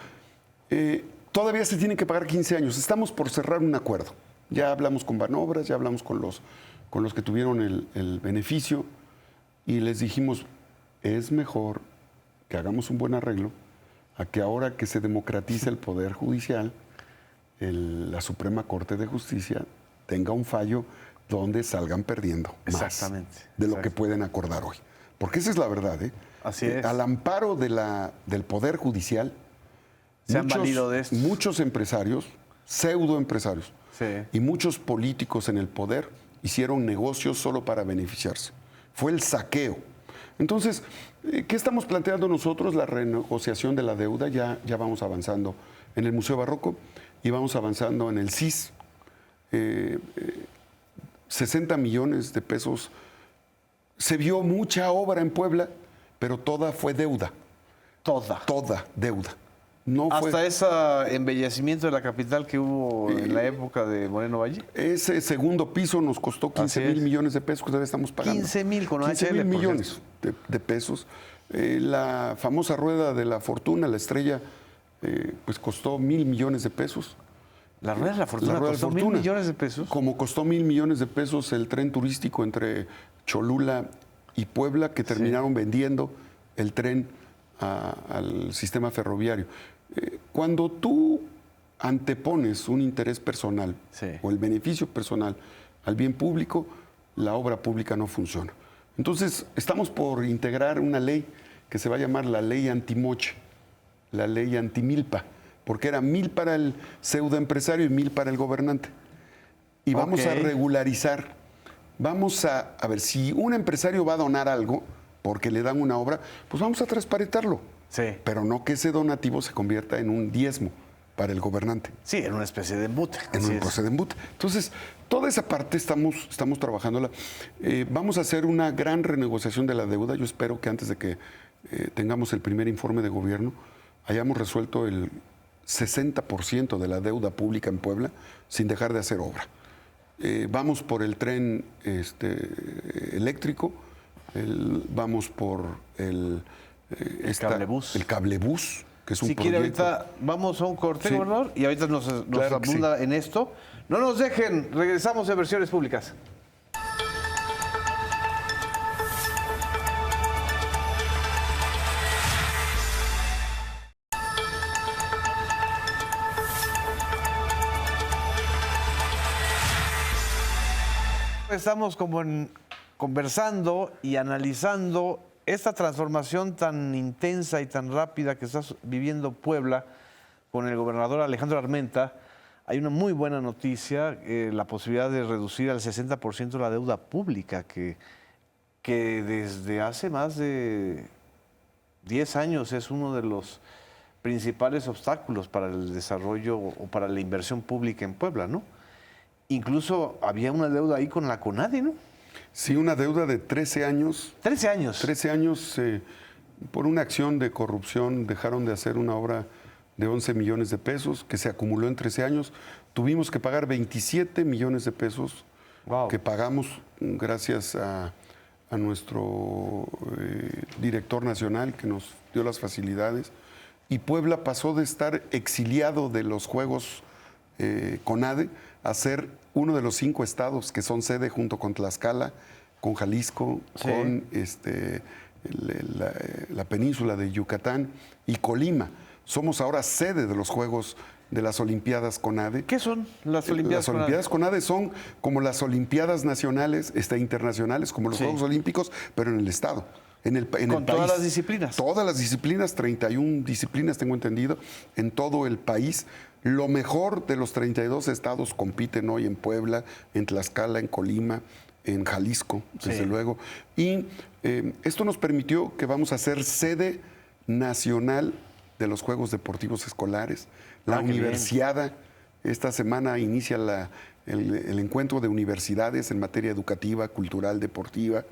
Todavía se tienen que pagar 15 años. Estamos por cerrar un acuerdo. Ya hablamos con Banobras, ya hablamos con los que tuvieron el beneficio y les dijimos, es mejor que hagamos un buen arreglo a que ahora que se democratiza el Poder Judicial, la Suprema Corte de Justicia tenga un fallo donde salgan perdiendo más
Exactamente,
de lo que
exacto.
pueden acordar hoy. Porque esa es la verdad, ¿eh?
Así es.
Al amparo del Poder Judicial,
Se han valido de esto.
muchos empresarios, pseudoempresarios,
Sí.
y muchos políticos en el poder hicieron negocios solo para beneficiarse. Fue el saqueo. Entonces, ¿qué estamos planteando nosotros? La renegociación de la deuda. Ya vamos avanzando en el Museo Barroco y vamos avanzando en el CIS. 60 millones de pesos. Se vio mucha obra en Puebla, pero toda fue deuda. Toda deuda. No
Hasta
fue
ese embellecimiento de la capital que hubo en la época de Moreno Valle.
ese segundo piso nos costó 15,000
es.
millones de pesos que todavía estamos pagando.
15,000 con
15,000
OHL, por
millones de pesos. La famosa rueda de la fortuna, la estrella, pues costó 1,000 millones de pesos.
La Rueda de la Fortuna
La rueda de
costó
fortuna.
1,000 millones de pesos.
Como costó 1,000 millones de pesos el tren turístico entre Cholula y Puebla, que terminaron vendiendo el tren al sistema ferroviario. Cuando tú antepones un interés personal
Sí.
o el beneficio personal al bien público, la obra pública no funciona. Entonces, estamos por integrar una ley que se va a llamar la ley antimoche, la ley antimilpa, porque era 1,000 para el pseudoempresario y 1,000 para el gobernante. Y vamos
Ok.
a regularizar. Vamos a ver, si un empresario va a donar algo porque le dan una obra, pues vamos a transparentarlo.
Sí.
Pero no que ese donativo se convierta en un diezmo para el gobernante,
Sí, era una especie de embute.
en
así
un
es.
proceso de embute. Entonces, toda esa parte estamos trabajándola. Vamos a hacer una gran renegociación de la deuda. Yo espero que antes de que tengamos el primer informe de gobierno, hayamos resuelto el 60% de la deuda pública en Puebla sin dejar de hacer obra. Vamos por el tren eléctrico, vamos por el
cablebús.
El cablebús, que es un
si
proyecto.
quiere, ahorita vamos a un corte,
Sí.
gobernador, y ahorita nos
Claro que
abunda en esto. No nos dejen, regresamos en Versiones Públicas. Estamos conversando y analizando esta transformación tan intensa y tan rápida que está viviendo Puebla con el gobernador Alejandro Armenta. Hay una muy buena noticia, la posibilidad de reducir al 60% la deuda pública, que desde hace más de 10 años es uno de los principales obstáculos para el desarrollo o para la inversión pública en Puebla, ¿no? Incluso había una deuda ahí con la CONADE, ¿no?
Sí, una deuda de 13 años.
13 años.
13 años, por una acción de corrupción, dejaron de hacer una obra de 11 millones de pesos que se acumuló en 13 años. Tuvimos que pagar 27 millones de pesos
Wow.
que pagamos gracias a nuestro director nacional que nos dio las facilidades. Y Puebla pasó de estar exiliado de los Juegos CONADE a ser uno de los 5 estados que son sede junto con Tlaxcala, con Jalisco,
Sí.
con la península de Yucatán y Colima. Somos ahora sede de los Juegos de las Olimpiadas CONADE.
¿Qué son las Olimpiadas?
Las Olimpiadas CONADE son como las Olimpiadas nacionales, internacionales, como los
Sí.
Juegos Olímpicos, pero en el estado. En el
Con
país.
todas las disciplinas.
Todas las disciplinas, 31 disciplinas tengo entendido, en todo el país. Lo mejor de los 32 estados compiten hoy en Puebla, en Tlaxcala, en Colima, en Jalisco, desde
Sí.
luego. Y esto nos permitió que vamos a ser sede nacional de los Juegos Deportivos Escolares. La
Ah, qué bien.
Universiada, esta semana inicia el encuentro de universidades en materia educativa, cultural, deportiva.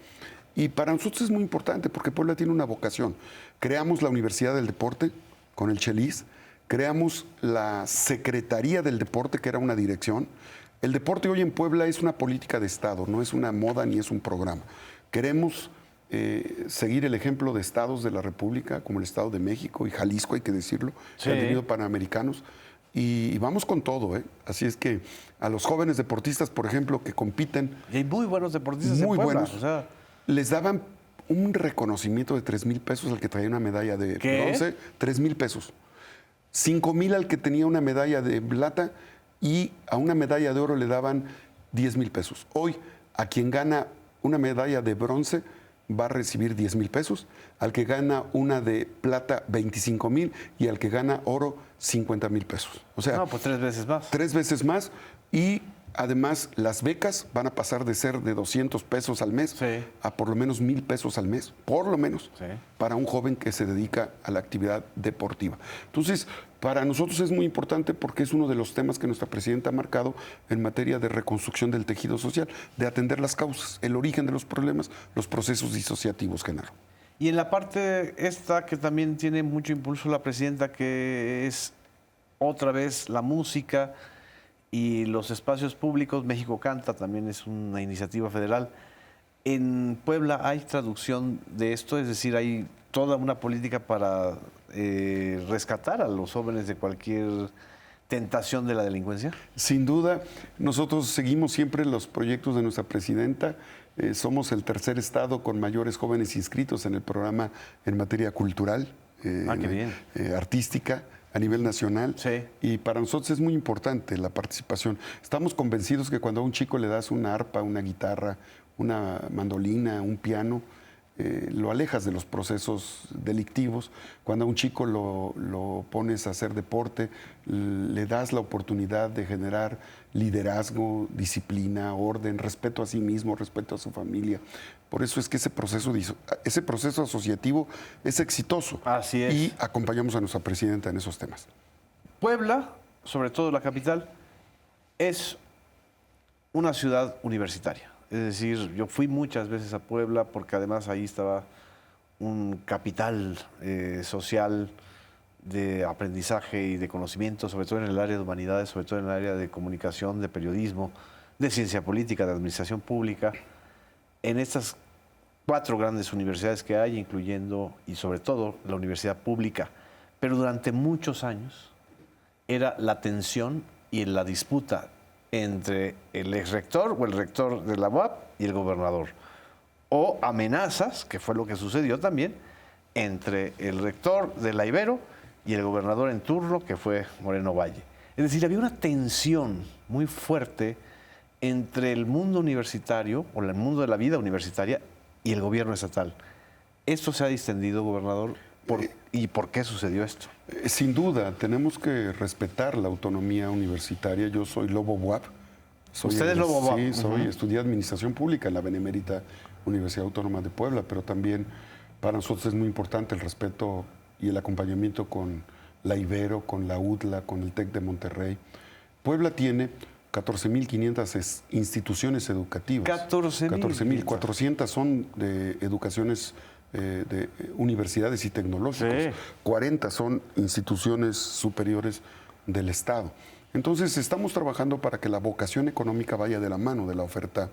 Y para nosotros es muy importante porque Puebla tiene una vocación. Creamos la Universidad del Deporte con el Chelis, creamos la Secretaría del Deporte, que era una dirección. El deporte hoy en Puebla es una política de Estado, no es una moda ni es un programa. Queremos seguir el ejemplo de estados de la República, como el Estado de México y Jalisco, hay que decirlo,
Sí.
que han tenido panamericanos. Y vamos con todo, ¿eh? Así es que a los jóvenes deportistas, por ejemplo, que compiten,
Y hay muy buenos deportistas
muy
en Puebla.
buenos,
O sea,
les daban un reconocimiento de 3,000 pesos al que traía una medalla de
¿Qué?
bronce, 3,000 pesos. 5,000 al que tenía una medalla de plata y a una medalla de oro le daban 10,000 pesos. Hoy, a quien gana una medalla de bronce va a recibir 10,000 pesos, al que gana una de plata 25,000 y al que gana oro 50,000 pesos. O sea,
no, pues 3 veces más.
3 veces más y además las becas van a pasar de ser de 200 pesos al mes
Sí.
a por lo menos 1,000 pesos al mes, por lo menos,
Sí.
para un joven que se dedica a la actividad deportiva. Entonces, para nosotros es muy importante porque es uno de los temas que nuestra presidenta ha marcado en materia de reconstrucción del tejido social, de atender las causas, el origen de los problemas, los procesos disociativos, Genaro.
Y en la parte esta que también tiene mucho impulso la presidenta, que es otra vez la música y los espacios públicos, México Canta también es una iniciativa federal. En Puebla hay traducción de esto, es decir, hay toda una política para rescatar a los jóvenes de cualquier tentación de la delincuencia.
Sin duda, nosotros seguimos siempre los proyectos de nuestra presidenta. Somos el tercer estado con mayores jóvenes inscritos en el programa en materia cultural,
Qué bien.
artística a nivel nacional.
Sí.
Y para nosotros es muy importante la participación. Estamos convencidos que cuando a un chico le das una arpa, una guitarra, una mandolina, un piano, lo alejas de los procesos delictivos. Cuando a un chico lo pones a hacer deporte, le das la oportunidad de generar liderazgo, disciplina, orden, respeto a sí mismo, respeto a su familia. Por eso es que ese proceso asociativo es exitoso.
Así es.
Y acompañamos a nuestra presidenta en esos temas.
Puebla, sobre todo la capital, es una ciudad universitaria. Es decir, yo fui muchas veces a Puebla porque además ahí estaba un capital social de aprendizaje y de conocimiento, sobre todo en el área de humanidades, sobre todo en el área de comunicación, de periodismo, de ciencia política, de administración pública, en estas 4 grandes universidades que hay, incluyendo y sobre todo la universidad pública. Pero durante muchos años era la tensión y la disputa entre el exrector o el rector de la UAP y el gobernador. O amenazas, que fue lo que sucedió también, entre el rector de la Ibero y el gobernador en turno, que fue Moreno Valle. Es decir, había una tensión muy fuerte entre el mundo universitario, o el mundo de la vida universitaria, y el gobierno estatal. ¿Esto se ha distendido, gobernador? ¿Y por qué sucedió esto?
Sin duda, tenemos que respetar la autonomía universitaria. Yo soy Lobo UAP.
¿Usted es Lobo UAP?
Sí, estudié Administración Pública en la Benemérita Universidad Autónoma de Puebla, pero también para nosotros es muy importante el respeto y el acompañamiento con la Ibero, con la UDLA, con el TEC de Monterrey. Puebla tiene 14.500 instituciones educativas. 14.400 son de educaciones de universidades y tecnológicos. Sí. 40 son instituciones superiores del Estado. Entonces, estamos trabajando para que la vocación económica vaya de la mano de la oferta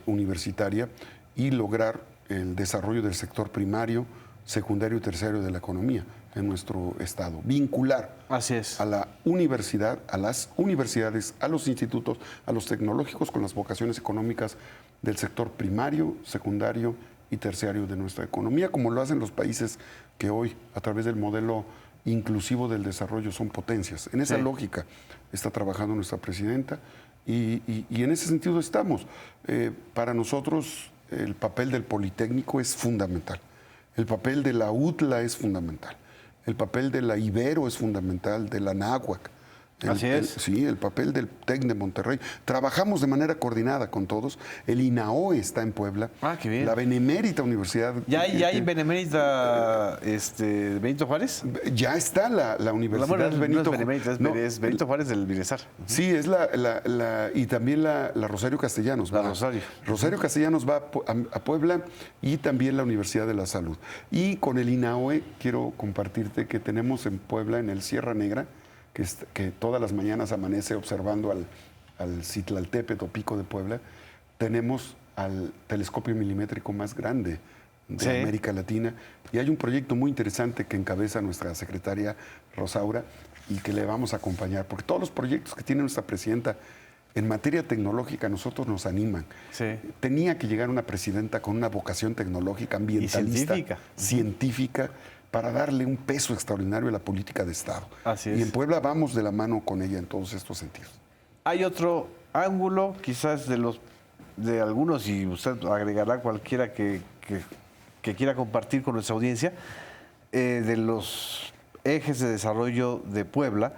universitaria y lograr el desarrollo del sector primario, secundario y terciario de la economía en nuestro Estado. Vincular a la universidad, a las universidades, a los institutos, a los tecnológicos con las vocaciones económicas del sector primario, secundario y terciario de nuestra economía, como lo hacen los países que hoy, a través del modelo inclusivo del desarrollo, son potencias. En esa lógica está trabajando nuestra presidenta y en ese sentido estamos. Para nosotros el papel del Politécnico es fundamental, el papel de la UTLA es fundamental, el papel de la Ibero es fundamental, de la Anáhuac. Sí, el papel del TEC de Monterrey. Trabajamos de manera coordinada con todos. El INAOE está en Puebla.
Ah, qué bien.
La Benemérita Universidad.
¿Ya hay Benemérita Benito Juárez?
Ya está la Universidad Benito Juárez.
Es Benito Juárez del Bienestar.
Sí, es y también la Rosario Castellanos. Rosario Castellanos va a Puebla y también la Universidad de la Salud. Y con el INAOE quiero compartirte que tenemos en Puebla, en el Sierra Negra, que todas las mañanas amanece observando al Citlaltépetl o Pico de Puebla, tenemos al telescopio milimétrico más grande de América Latina. Y hay un proyecto muy interesante que encabeza nuestra secretaria Rosaura y que le vamos a acompañar, porque todos los proyectos que tiene nuestra presidenta en materia tecnológica a nosotros nos animan. Sí. Tenía que llegar una presidenta con una vocación tecnológica, ambientalista, científica, para darle un peso extraordinario a la política de Estado.
Así es.
Y en Puebla vamos de la mano con ella en todos estos sentidos.
Hay otro ángulo, quizás de algunos, y usted agregará cualquiera que quiera compartir con nuestra audiencia, de los ejes de desarrollo de Puebla,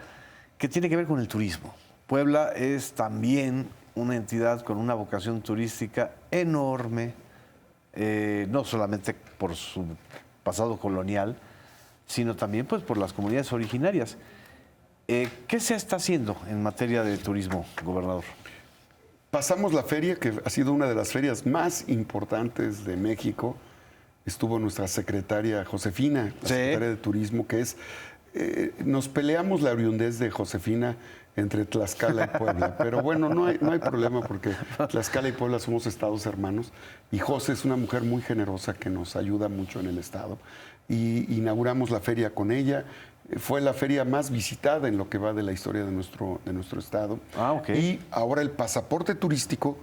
que tiene que ver con el turismo. Puebla es también una entidad con una vocación turística enorme, no solamente por su pasado colonial, sino también pues, por las comunidades originarias. ¿Qué se está haciendo en materia de turismo, gobernador?
Pasamos la feria, que ha sido una de las ferias más importantes de México. Estuvo nuestra secretaria Josefina, la secretaria de Turismo, que es... nos peleamos la oriundez de Josefina entre Tlaxcala y Puebla, pero bueno, no hay problema porque Tlaxcala y Puebla somos estados hermanos y José es una mujer muy generosa que nos ayuda mucho en el estado y inauguramos la feria con ella. Fue la feria más visitada en lo que va de la historia de nuestro estado. Y ahora el pasaporte turístico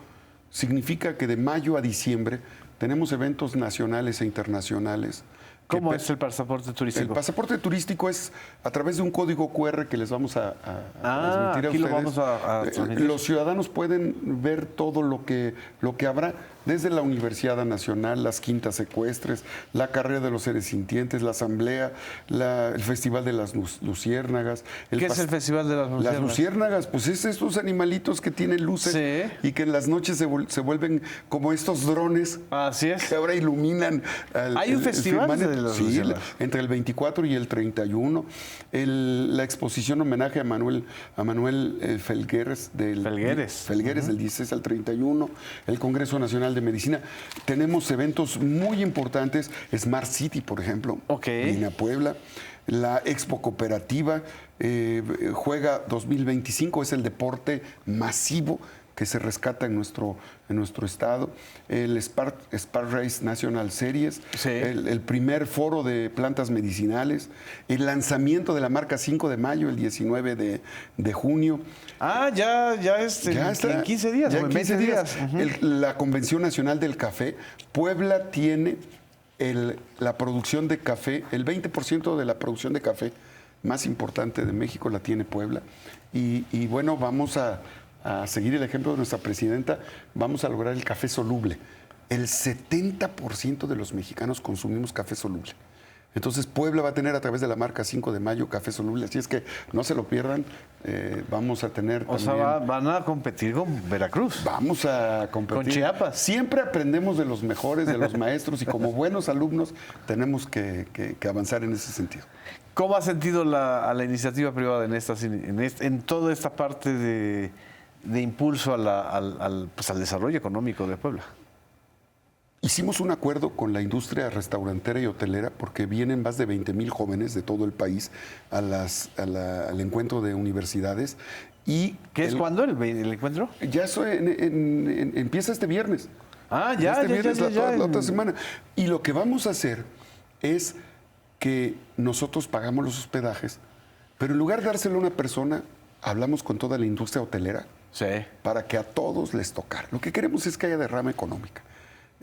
significa que de mayo a diciembre tenemos eventos nacionales e internacionales.
¿Cómo es el pasaporte turístico?
El pasaporte turístico es a través de un código QR que les vamos a transmitir a ustedes.
Lo vamos a transmitir.
Los ciudadanos pueden ver todo lo que habrá, desde la Universidad Nacional, las quintas ecuestres, la carrera de los seres sintientes, la asamblea, el Festival de las Luciérnagas.
¿Qué es el Festival de las Luciérnagas?
Las luciérnagas, pues es estos animalitos que tienen luces y que en las noches se vuelven como estos drones.
Así es.
Que ahora iluminan.
¿Hay un festival de las
Sí,
luciérnagas.
entre el 24 y el 31. La exposición homenaje a Manuel Felgueres
Felgueres.
del 16 al 31. El Congreso Nacional de Medicina. Tenemos eventos muy importantes. Smart City, por ejemplo.
Ok.
En Puebla. La Expo Cooperativa juega 2025. Es el deporte masivo que se rescata en nuestro estado, el Spark Race National Series,
Sí.
el primer foro de plantas medicinales, el lanzamiento de la marca 5 de mayo, el 19 de junio.
Ya está en 15 días,
Ya
o
en
en
15
20
días.
días.
La Convención Nacional del Café. Puebla tiene la producción de café, el 20% de la producción de café más importante de México la tiene Puebla. Y bueno, vamos a seguir el ejemplo de nuestra presidenta, vamos a lograr el café soluble. El 70% de los mexicanos consumimos café soluble. Entonces Puebla va a tener a través de la marca 5 de mayo café soluble, así es que no se lo pierdan, vamos a tener
O
también...
sea, van a competir con Veracruz.
Vamos a competir.
Con Chiapas.
Siempre aprendemos de los mejores, de los maestros, y como buenos alumnos tenemos que avanzar en ese sentido.
¿Cómo ha sentido a la iniciativa privada en toda esta parte de impulso al desarrollo económico de Puebla?
Hicimos un acuerdo con la industria restaurantera y hotelera porque vienen más de 20,000 jóvenes de todo el país al encuentro de universidades. ¿Qué
es cuándo el encuentro?
Ya eso empieza este viernes.
Ya,
la otra semana. Y lo que vamos a hacer es que nosotros pagamos los hospedajes, pero en lugar de dárselo a una persona, hablamos con toda la industria hotelera para que a todos les tocara. Lo que queremos es que haya derrama económica.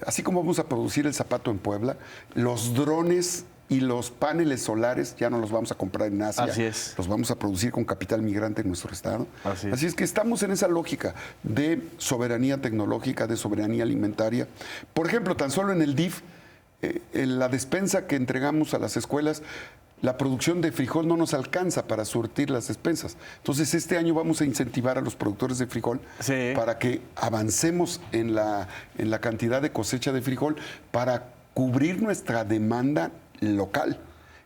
Así como vamos a producir el zapato en Puebla, los drones y los paneles solares ya no los vamos a comprar en Asia.
Así es.
Los vamos a producir con capital migrante en nuestro estado.
Así
es que estamos en esa lógica de soberanía tecnológica, de soberanía alimentaria. Por ejemplo, tan solo en el DIF, en la despensa que entregamos a las escuelas, la producción de frijol no nos alcanza para surtir las despensas. Entonces, este año vamos a incentivar a los productores de frijol para que avancemos en la cantidad de cosecha de frijol para cubrir nuestra demanda local.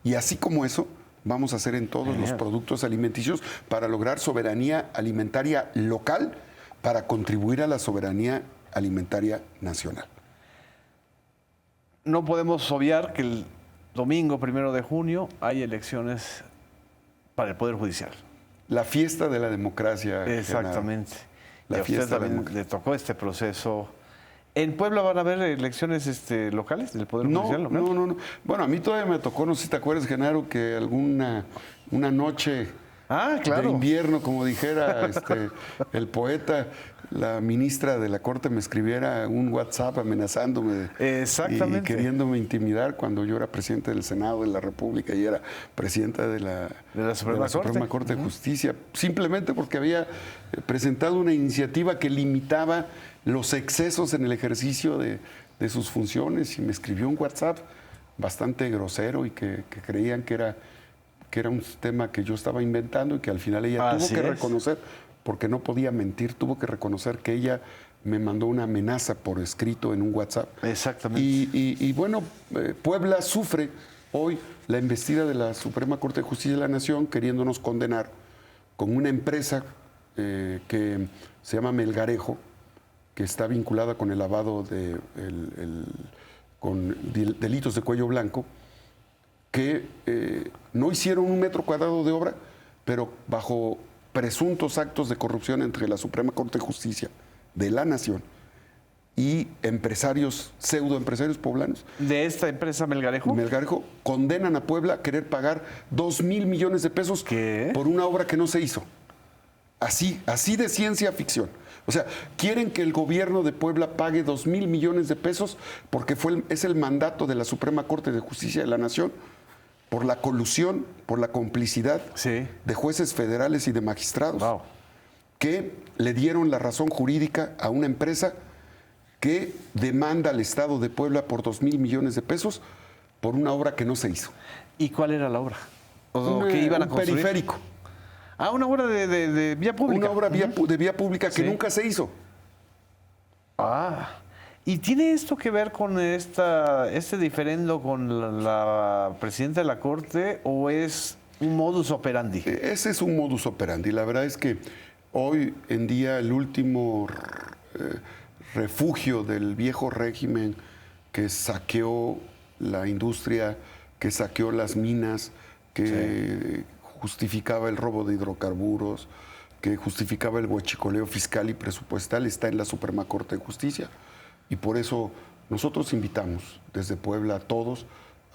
Y así como eso, vamos a hacer en todos los productos alimenticios para lograr soberanía alimentaria local, para contribuir a la soberanía alimentaria nacional.
No podemos obviar que el domingo 1 de junio hay elecciones para el Poder Judicial.
La fiesta de la democracia.
Exactamente.
La
y a usted
fiesta
también le tocó este proceso. ¿En Puebla van a haber elecciones locales del Poder Judicial?
No. Bueno, a mí todavía me tocó, no sé si te acuerdas, Genaro, que una noche de invierno, como dijera el poeta, la ministra de la Corte me escribiera un WhatsApp amenazándome y queriéndome intimidar cuando yo era presidente del Senado de la República y era presidenta de la Suprema Corte de Justicia, simplemente porque había presentado una iniciativa que limitaba los excesos en el ejercicio de sus funciones, y me escribió un WhatsApp bastante grosero y que creían que era un tema que yo estaba inventando y que al final ella tuvo que reconocer, porque no podía mentir, tuvo que reconocer que ella me mandó una amenaza por escrito en un WhatsApp.
Exactamente.
Y bueno, Puebla sufre hoy la embestida de la Suprema Corte de Justicia de la Nación, queriéndonos condenar con una empresa que se llama Melgarejo, que está vinculada con el lavado con delitos de cuello blanco, que no hicieron 1 metro cuadrado de obra, pero bajo presuntos actos de corrupción entre la Suprema Corte de Justicia de la Nación y pseudoempresarios poblanos.
¿De esta empresa Melgarejo?
Melgarejo condenan a Puebla a querer pagar 2,000 millones de pesos por una obra que no se hizo. Así de ciencia ficción. O sea, quieren que el gobierno de Puebla pague 2,000 millones de pesos porque es el mandato de la Suprema Corte de Justicia de la Nación por la colusión, por la complicidad de jueces federales y de magistrados que le dieron la razón jurídica a una empresa que demanda al Estado de Puebla por 2,000 millones de pesos por una obra que no se hizo.
¿Y cuál era la obra? ¿Qué iban a construir?
Un periférico.
Una obra de vía pública.
Una obra de vía pública que nunca se hizo.
¿Y tiene esto que ver con este diferendo con la presidenta de la Corte o es un modus operandi?
Ese es un modus operandi. La verdad es que hoy en día el último refugio del viejo régimen que saqueó la industria, que saqueó las minas, que justificaba el robo de hidrocarburos, que justificaba el huachicoleo fiscal y presupuestal, está en la Suprema Corte de Justicia. Y por eso nosotros invitamos desde Puebla a todos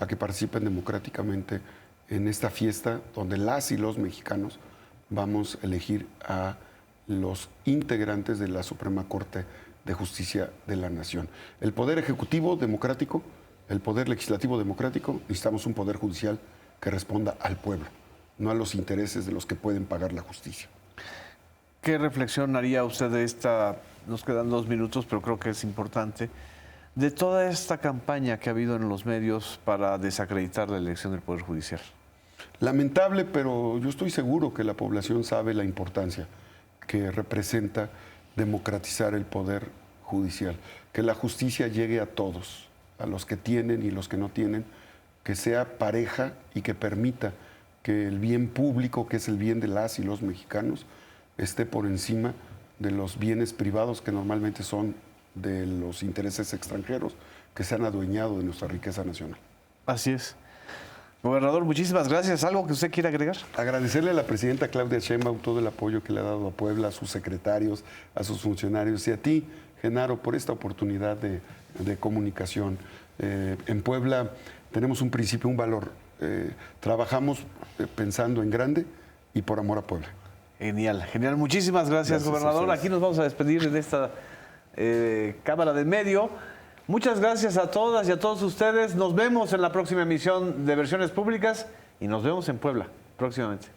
a que participen democráticamente en esta fiesta donde las y los mexicanos vamos a elegir a los integrantes de la Suprema Corte de Justicia de la Nación. El Poder Ejecutivo democrático, el Poder Legislativo democrático, necesitamos un Poder Judicial que responda al pueblo, no a los intereses de los que pueden pagar la justicia.
¿Qué reflexión haría usted de esta, nos quedan 2 minutos, pero creo que es importante, de toda esta campaña que ha habido en los medios para desacreditar la elección del Poder Judicial?
Lamentable, pero yo estoy seguro que la población sabe la importancia que representa democratizar el Poder Judicial, que la justicia llegue a todos, a los que tienen y los que no tienen, que sea pareja y que permita que el bien público, que es el bien de las y los mexicanos, esté por encima de los bienes privados que normalmente son de los intereses extranjeros que se han adueñado de nuestra riqueza nacional.
Así es. Gobernador, muchísimas gracias. ¿Algo que usted quiera agregar?
Agradecerle a la presidenta Claudia Sheinbaum todo el apoyo que le ha dado a Puebla, a sus secretarios, a sus funcionarios y a ti, Genaro, por esta oportunidad de comunicación. En Puebla tenemos un principio, un valor. Trabajamos pensando en grande y por amor a Puebla.
Genial, genial. Muchísimas gracias, gobernador. Aquí nos vamos a despedir en esta cámara de medio. Muchas gracias a todas y a todos ustedes. Nos vemos en la próxima emisión de Versiones Públicas y nos vemos en Puebla próximamente.